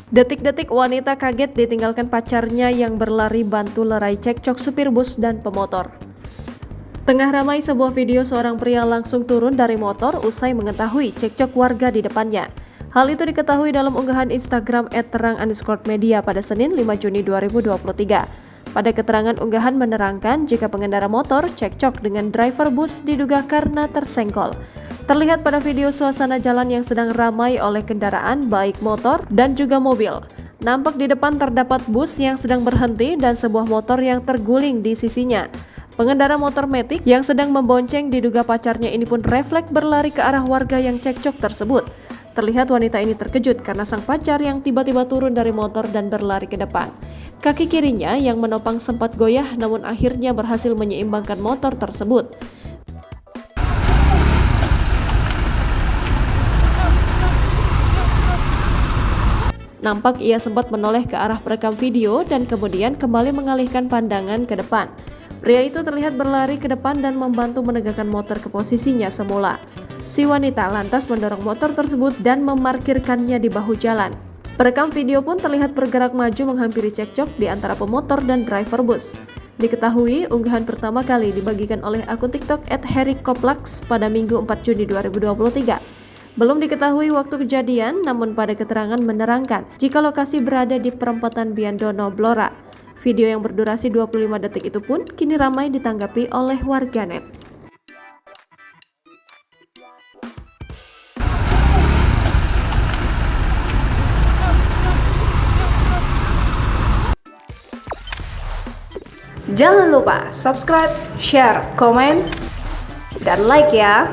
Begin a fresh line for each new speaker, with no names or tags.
Detik-detik wanita kaget ditinggalkan pacarnya yang berlari bantu lerai cekcok supir bus dan pemotor. Tengah ramai sebuah video seorang pria langsung turun dari motor usai mengetahui cekcok warga di depannya. Hal itu diketahui dalam unggahan Instagram @terang_media pada Senin 5 Juni 2023. Pada keterangan unggahan menerangkan jika pengendara motor cekcok dengan driver bus diduga karena tersenggol. Terlihat pada video suasana jalan yang sedang ramai oleh kendaraan baik motor dan juga mobil. Nampak di depan terdapat bus yang sedang berhenti dan sebuah motor yang terguling di sisinya. Pengendara motor Matic yang sedang membonceng diduga pacarnya ini pun refleks berlari ke arah warga yang cekcok tersebut. Terlihat wanita ini terkejut karena sang pacar yang tiba-tiba turun dari motor dan berlari ke depan. Kaki kirinya yang menopang sempat goyah namun akhirnya berhasil menyeimbangkan motor tersebut. Nampak ia sempat menoleh ke arah perekam video dan kemudian kembali mengalihkan pandangan ke depan. Pria itu terlihat berlari ke depan dan membantu menegakkan motor ke posisinya semula. Si wanita lantas mendorong motor tersebut dan memarkirkannya di bahu jalan. Perekam video pun terlihat bergerak maju menghampiri cekcok di antara pemotor dan driver bus. Diketahui unggahan pertama kali dibagikan oleh akun TikTok @herikoplax pada Minggu 4 Juni 2023. Belum diketahui waktu kejadian, namun pada keterangan menerangkan jika lokasi berada di perempatan Biandono, Blora. Video yang berdurasi 25 detik itu pun kini ramai ditanggapi oleh warganet. Jangan lupa subscribe, share, komen, dan like ya!